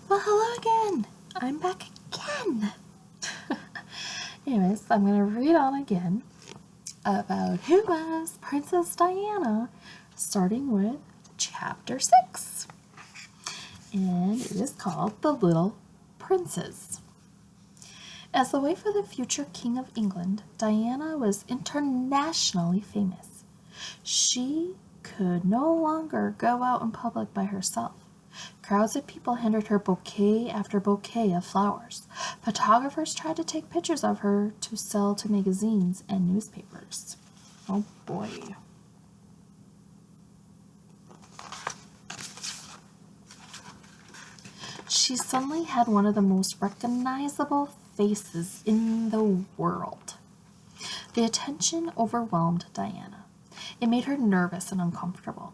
Well, hello again. I'm back again. Anyways, I'm going to read on again about who was Princess Diana, starting with chapter 6. And it is called The Little Princes. As the wife of the future King of England, Diana was internationally famous. She could no longer go out in public by herself. Crowds of people handed her bouquet after bouquet of flowers. Photographers tried to take pictures of her to sell to magazines and newspapers. Oh boy. She suddenly had one of the most recognizable faces in the world. The attention overwhelmed Diana. It made her nervous and uncomfortable.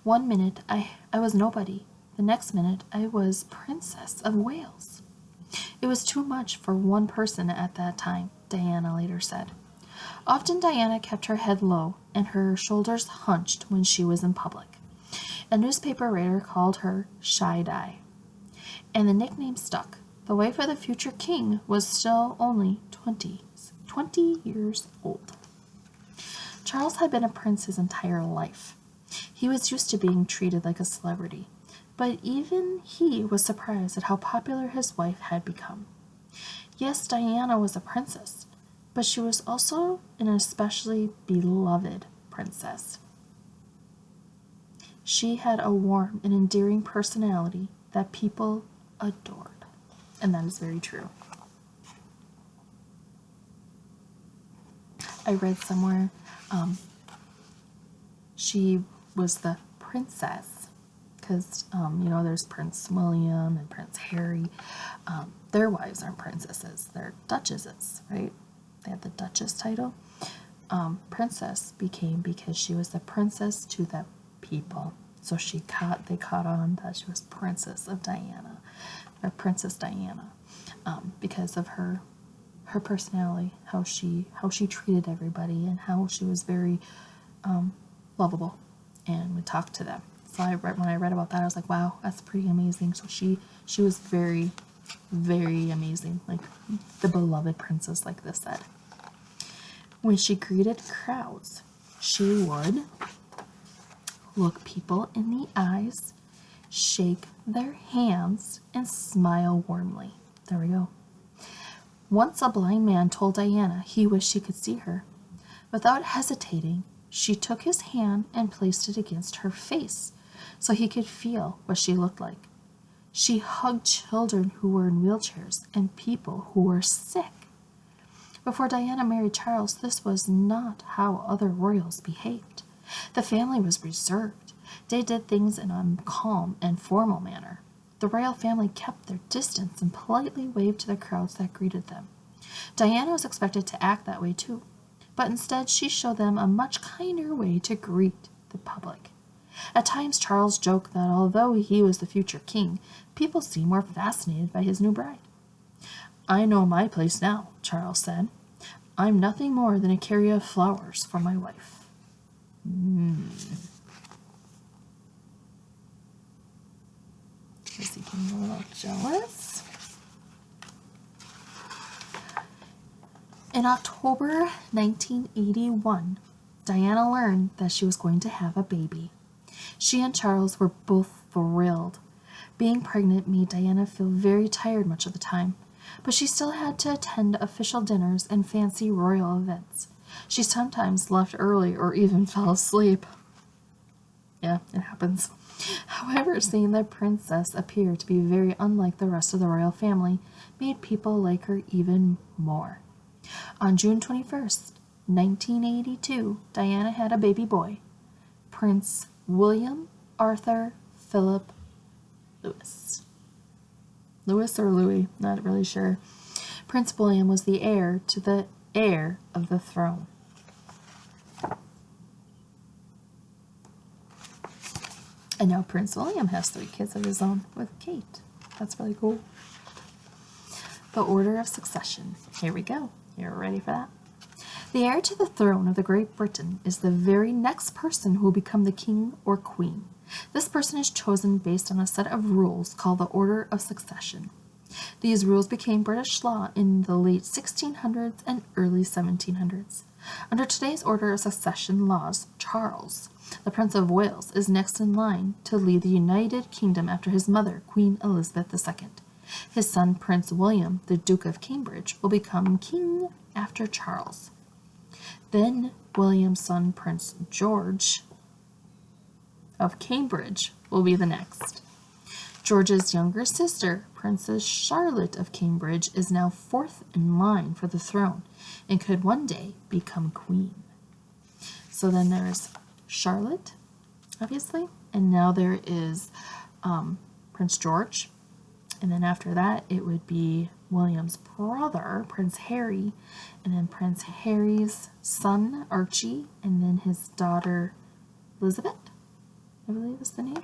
One minute I was nobody. The next minute I was Princess of Wales. It was too much for one person at that time, Diana later said. Often Diana kept her head low and her shoulders hunched when she was in public. A newspaper writer called her Shy Di. And the nickname stuck. The wife of the future king was still only 20 years old. Charles had been a prince his entire life. He was used to being treated like a celebrity, but even he was surprised at how popular his wife had become. Yes, Diana was a princess, but she was also an especially beloved princess. She had a warm and endearing personality that people adored, and that is very true. I read somewhere she was the princess because, there's Prince William and Prince Harry. Their wives aren't princesses, they're duchesses, right? They had the duchess title. Princess became because she was the princess to the people. So they caught on that she was Princess of Diana, or Princess Diana, because of her personality, how she treated everybody, and how she was very lovable and would talk to them. So when I read about that, I was like, wow, that's pretty amazing. So she was very, very amazing, like the beloved princess, like this said. When she greeted crowds, she would look people in the eyes, shake their hands, and smile warmly. There we go. Once a blind man told Diana he wished he could see her. Without hesitating, she took his hand and placed it against her face so he could feel what she looked like. She hugged children who were in wheelchairs and people who were sick. Before Diana married Charles, this was not how other royals behaved. The family was reserved. They did things in a calm and formal manner. The royal family kept their distance and politely waved to the crowds that greeted them. Diana was expected to act that way too, but instead she showed them a much kinder way to greet the public. At times Charles joked that although he was the future king, people seemed more fascinated by his new bride. "I know my place now," Charles said. "I'm nothing more than a carrier of flowers for my wife." Is he getting a little jealous? In October 1981, Diana learned that she was going to have a baby. She and Charles were both thrilled. Being pregnant made Diana feel very tired much of the time, but she still had to attend official dinners and fancy royal events. She sometimes left early or even fell asleep. Yeah, it happens. However, seeing the princess appear to be very unlike the rest of the royal family made people like her even more. On June 21st, 1982, Diana had a baby boy, Prince William Arthur Philip Louis. Louis or Louis, not really sure. Prince William was the heir of the throne. And now Prince William has 3 kids of his own with Kate. That's really cool. The order of succession. Here we go. You're ready for that? The heir to the throne of the Great Britain is the very next person who will become the king or queen. This person is chosen based on a set of rules called the Order of Succession. These rules became British law in the late 1600s and early 1700s. Under today's Order of Succession laws, Charles, the Prince of Wales, is next in line to lead the United Kingdom after his mother, Queen Elizabeth II. His son, Prince William, the Duke of Cambridge, will become king after Charles. Then William's son, Prince George of Cambridge, will be the next. George's younger sister, Princess Charlotte of Cambridge, is now fourth in line for the throne and could one day become queen. So then there's Charlotte, obviously, and now there is Prince George, and then after that it would be William's brother, Prince Harry, and then Prince Harry's son, Archie, and then his daughter, Elizabeth, I believe is the name.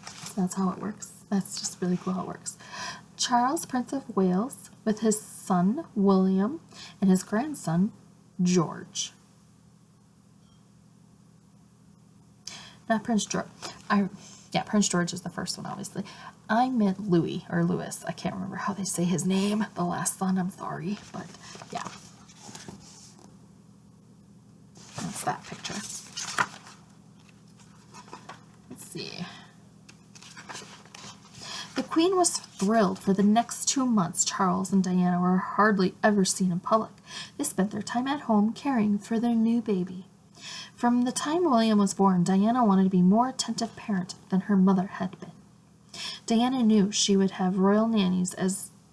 So that's how it works. That's just really cool how it works. Charles, Prince of Wales, with his son, William, and his grandson, George. Not Prince George. Prince George is the first one, obviously. I meant Louis, or Louis. I can't remember how they say his name. The last son, I'm sorry. But, yeah. That's that picture. Let's see. The Queen was thrilled. For the next 2 months, Charles and Diana were hardly ever seen in public. They spent their time at home caring for their new baby. From the time William was born, Diana wanted to be a more attentive parent than her mother had been. Diana knew she would have royal nannies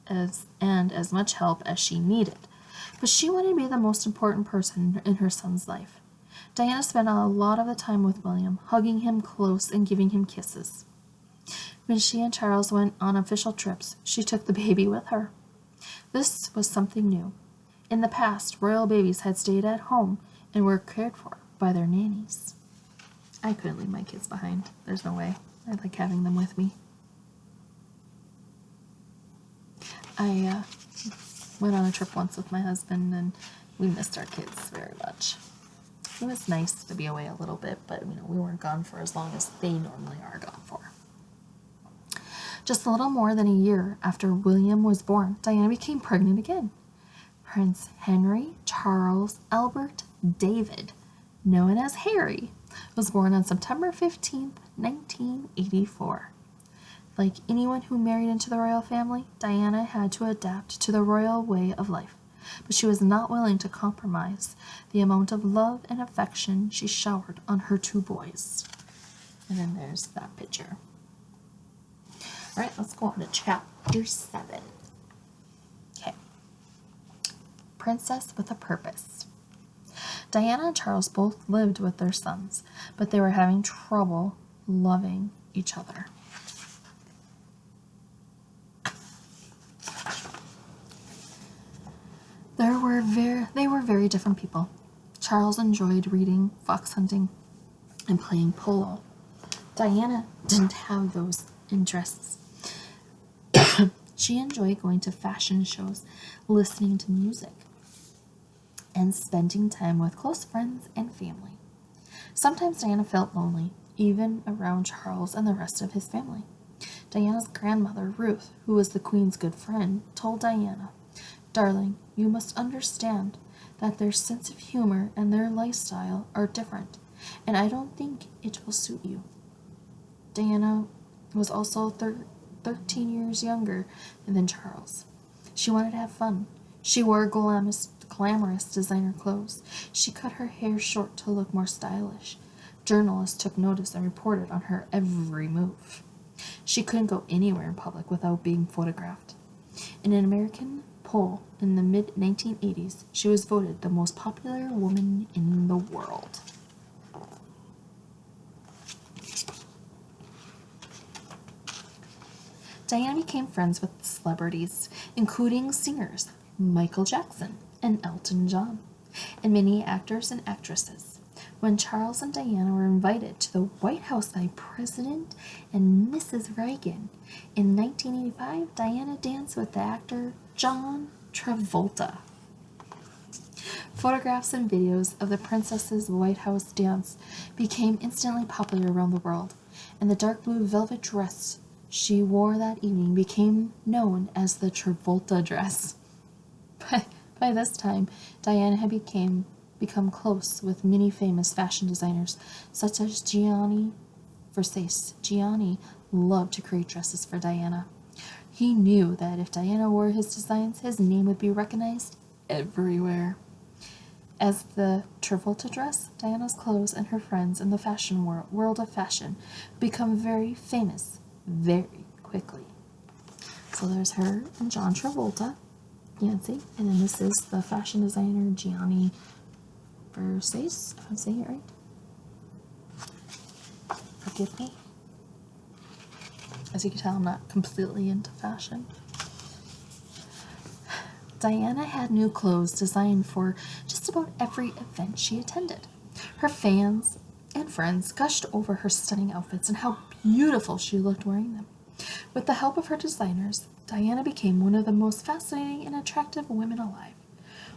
and as much help as she needed, but she wanted to be the most important person in her son's life. Diana spent a lot of the time with William, hugging him close and giving him kisses. When she and Charles went on official trips, she took the baby with her. This was something new. In the past, royal babies had stayed at home and were cared for by their nannies. I couldn't leave my kids behind. There's no way. I like having them with me. I went on a trip once with my husband, and we missed our kids very much. It was nice to be away a little bit, but we weren't gone for as long as they normally are gone for. Just a little more than a year after William was born, Diana became pregnant again. Prince Henry Charles Albert David, known as Harry, was born on September 15th, 1984. Like anyone who married into the royal family, Diana had to adapt to the royal way of life, but she was not willing to compromise the amount of love and affection she showered on her 2 boys. And then there's that picture. All right, let's go on to chapter 7. Okay. Princess with a Purpose. Diana and Charles both lived with their sons, but they were having trouble loving each other. They were very different people. Charles enjoyed reading, fox hunting, and playing polo. Diana didn't have those interests. She enjoyed going to fashion shows, listening to music, and spending time with close friends and family. Sometimes Diana felt lonely, even around Charles and the rest of his family. Diana's grandmother, Ruth, who was the Queen's good friend, told Diana, "Darling, you must understand that their sense of humor and their lifestyle are different, and I don't think it will suit you." Diana was also 13 years younger than Charles. She wanted to have fun. She wore glamorous designer clothes. She cut her hair short to look more stylish. Journalists took notice and reported on her every move. She couldn't go anywhere in public without being photographed. In an American poll in the mid-1980s, she was voted the most popular woman in the world. Diana became friends with celebrities, including singers Michael Jackson and Elton John, and many actors and actresses. When Charles and Diana were invited to the White House by President and Mrs. Reagan in 1985, Diana danced with the actor John Travolta. Photographs and videos of the princess's White House dance became instantly popular around the world. and the dark blue velvet dress she wore that evening became known as the Travolta dress. By this time, Diana had become close with many famous fashion designers, such as Gianni Versace. Gianni loved to create dresses for Diana. He knew that if Diana wore his designs, his name would be recognized everywhere. As the Travolta dress, Diana's clothes and her friends in the fashion world of fashion become very famous very quickly. So there's her and John Travolta, Yancy, and then this is the fashion designer Gianni Versace, if I'm saying it right. Forgive me. As you can tell, I'm not completely into fashion. Diana had new clothes designed for just about every event she attended. Her fans and friends gushed over her stunning outfits and how beautiful she looked wearing them. With the help of her designers, Diana became one of the most fascinating and attractive women alive.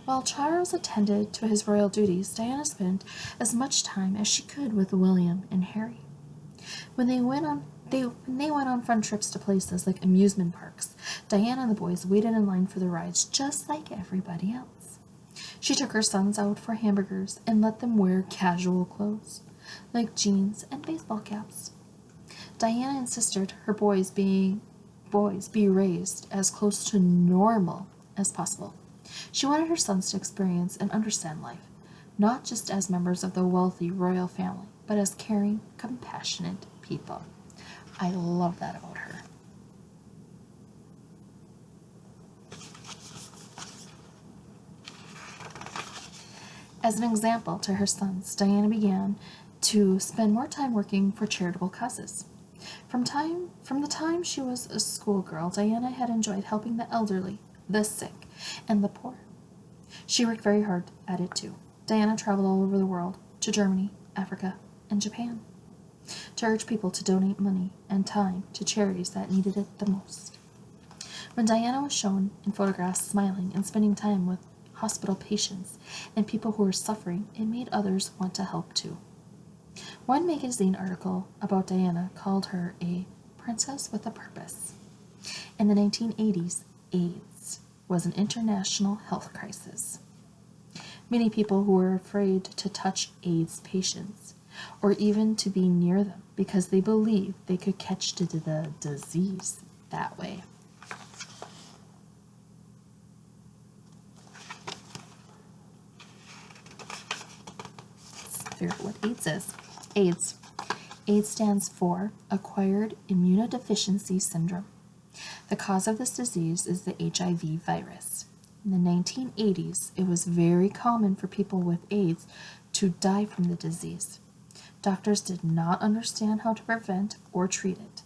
While Charles attended to his royal duties, Diana spent as much time as she could with William and Harry. When they went on fun trips to places like amusement parks, Diana and the boys waited in line for the rides just like everybody else. She took her sons out for hamburgers and let them wear casual clothes, like jeans and baseball caps. Diana insisted her boys be raised as close to normal as possible. She wanted her sons to experience and understand life, not just as members of the wealthy royal family, but as caring, compassionate people. I love that about her. As an example to her sons, Diana began to spend more time working for charitable causes. From the time she was a schoolgirl, Diana had enjoyed helping the elderly, the sick, and the poor. She worked very hard at it too. Diana traveled all over the world, to Germany, Africa, and Japan, to urge people to donate money and time to charities that needed it the most. When Diana was shown in photographs smiling and spending time with hospital patients and people who were suffering, it made others want to help too. One magazine article about Diana called her a princess with a purpose. In the 1980s, AIDS was an international health crisis. Many people who were afraid to touch AIDS patients or even to be near them because they believed they could catch the disease that way. Let's figure out what AIDS is. AIDS stands for Acquired Immunodeficiency Syndrome. The cause of this disease is the HIV virus. In the 1980s, it was very common for people with AIDS to die from the disease. Doctors did not understand how to prevent or treat it.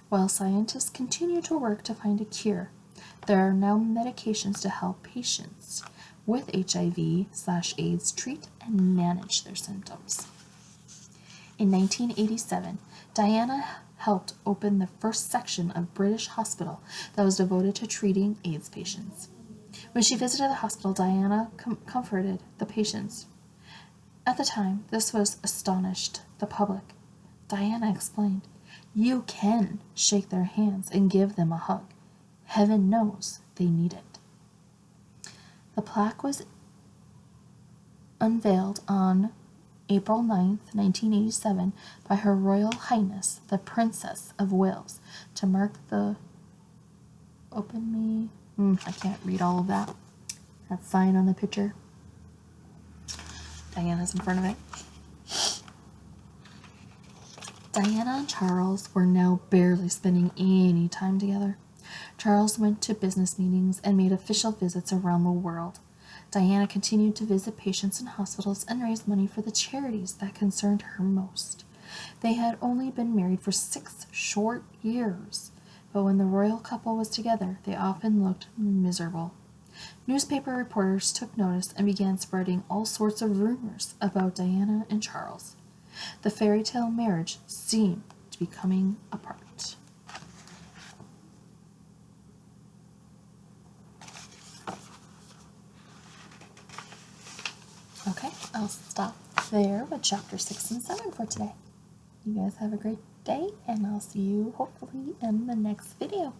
While scientists continue to work to find a cure, there are now medications to help patients with HIV/AIDS treat and manage their symptoms. In 1987, Diana helped open the first section of British hospital that was devoted to treating AIDS patients. When she visited the hospital, Diana comforted the patients. At the time, this was astonished the public. Diana explained, "You can shake their hands and give them a hug. Heaven knows they need it." The plaque was unveiled on April 9th, 1987, by Her Royal Highness, the Princess of Wales, to mark the I can't read all of that. That sign on the picture. Diana's in front of it. Diana and Charles were now barely spending any time together. Charles went to business meetings and made official visits around the world. Diana continued to visit patients in hospitals and raise money for the charities that concerned her most. They had only been married for 6 short years, but when the royal couple was together, they often looked miserable. Newspaper reporters took notice and began spreading all sorts of rumors about Diana and Charles. The fairy tale marriage seemed to be coming apart. Okay, I'll stop there with chapter 6 and 7 for today. You guys have a great day. day, and I'll see you hopefully in the next video.